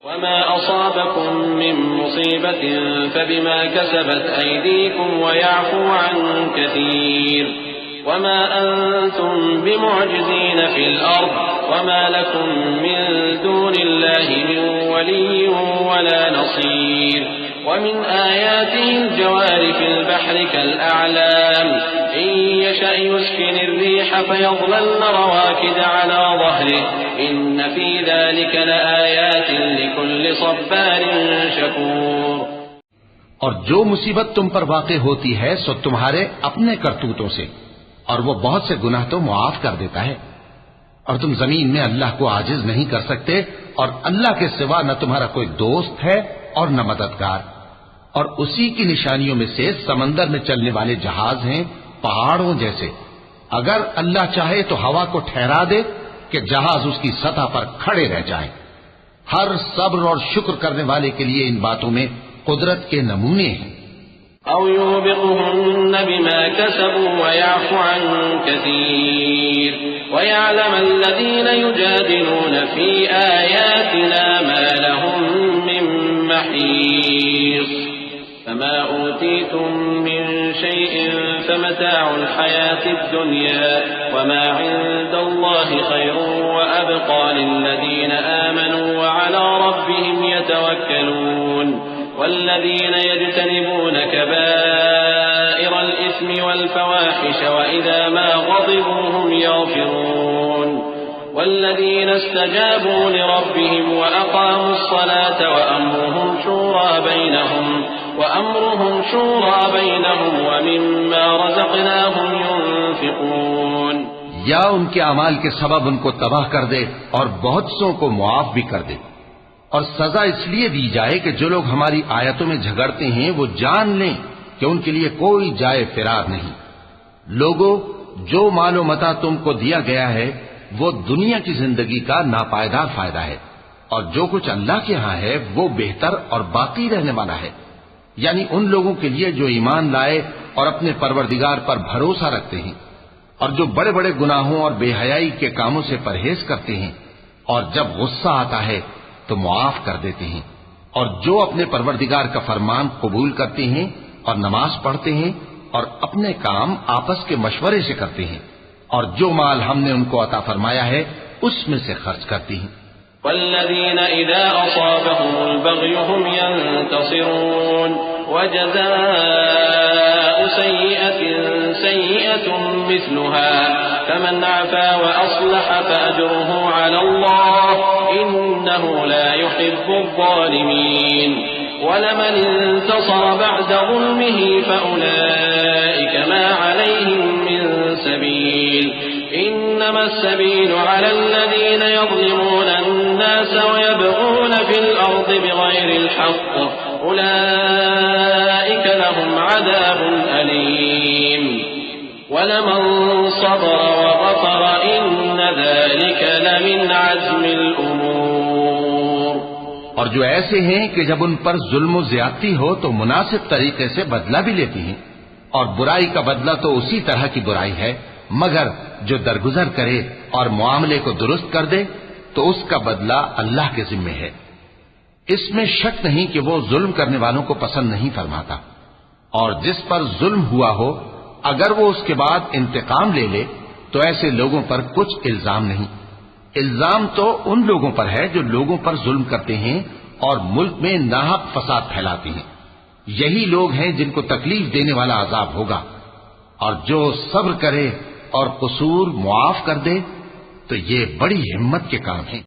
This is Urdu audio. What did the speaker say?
وما أصابكم من مصيبة فبما كسبت أيديكم ويعفو عن كثير وما أنتم بمعجزين في الأرض وما لكم من دون الله من ولي ولا نصير ومن آياته الجوار في البحر كالأعلام إن يشأ يسكن الريح فيظللن رواكد على ظهره إن في ذلك لآيات لكل صبار شكور. اور جو مصیبت تم پر واقع ہوتی ہے سو تمہارے اپنے کرتوتوں سے، اور وہ بہت سے گناہ تو معاف کر دیتا ہے. اور تم زمین میں اللہ کو عاجز نہیں کر سکتے، اور اللہ کے سوا نہ تمہارا کوئی دوست ہے اور نہ مددگار. اور اسی کی نشانیوں میں سے سمندر میں چلنے والے جہاز ہیں پہاڑوں جیسے. اگر اللہ چاہے تو ہوا کو ٹھہرا دے کہ جہاز اس کی سطح پر کھڑے رہ جائیں. ہر صبر اور شکر کرنے والے کے لیے ان باتوں میں قدرت کے نمونے ہیں. أو يوبقهن بما كسبوا ويعفو عن كثير ويعلم الذين يجادلون في آياتنا ما لهم من محيص فما أوتيتم من شيء فمتاع الحياة الدنيا وما عند الله خير وأبقى للذين آمنوا وعلى ربهم يتوكلون والذين يجتنبون كبائر الإثم والفواحش وإذا ما غضبوا هم يغفرون والذين استجابوا لربهم وأقاموا الصلاة وأمرهم شورى بينهم ومما رزقناهم ينفقون. یا ان کے اعمال کے سبب ان کو تباہ کر دے اور بہت سو کو معاف بھی کر دے. اور سزا اس لیے دی جائے کہ جو لوگ ہماری آیتوں میں جھگڑتے ہیں وہ جان لیں کہ ان کے لیے کوئی جائے فرار نہیں. لوگوں، جو مال و متاع تم کو دیا گیا ہے وہ دنیا کی زندگی کا ناپائیدار فائدہ ہے، اور جو کچھ اللہ کے ہاں ہے وہ بہتر اور باقی رہنے والا ہے. یعنی ان لوگوں کے لیے جو ایمان لائے اور اپنے پروردگار پر بھروسہ رکھتے ہیں، اور جو بڑے بڑے گناہوں اور بے حیائی کے کاموں سے پرہیز کرتے ہیں، اور جب غصہ آتا ہے تو معاف کر دیتے ہیں، اور جو اپنے پروردگار کا فرمان قبول کرتے ہیں اور نماز پڑھتے ہیں اور اپنے کام آپس کے مشورے سے کرتے ہیں، اور جو مال ہم نے ان کو عطا فرمایا ہے اس میں سے خرچ کرتے ہیں. والذين إذا أصابهم البغي هم ينتصرون وجزاء سيئة مثلها فمن عفا وأصلح فأجره على الله إنه لا يحب الظالمين ولمن انتصر بعد ظلمه فأولئك ما عليهم من سبيل إنما السبيل على الذين يظلمون الناس ويبغون في الأرض بغير الحق أولئك لهم عذاب أليم ولمن صبر وغفر إن ذلك لمن عزم الأمور. اور جو ایسے ہیں کہ جب ان پر ظلم و زیادتی ہو تو مناسب طریقے سے بدلہ بھی لیتی ہیں، اور برائی کا بدلہ تو اسی طرح کی برائی ہے، مگر جو درگزر کرے اور معاملے کو درست کر دے تو اس کا بدلہ اللہ کے ذمے ہے. اس میں شک نہیں کہ وہ ظلم کرنے والوں کو پسند نہیں فرماتا. اور جس پر ظلم ہوا ہو اگر وہ اس کے بعد انتقام لے لے تو ایسے لوگوں پر کچھ الزام نہیں. الزام تو ان لوگوں پر ہے جو لوگوں پر ظلم کرتے ہیں اور ملک میں ناحق فساد پھیلاتے ہیں. یہی لوگ ہیں جن کو تکلیف دینے والا عذاب ہوگا. اور جو صبر کرے اور قصور معاف کر دے تو یہ بڑی ہمت کے کام ہیں.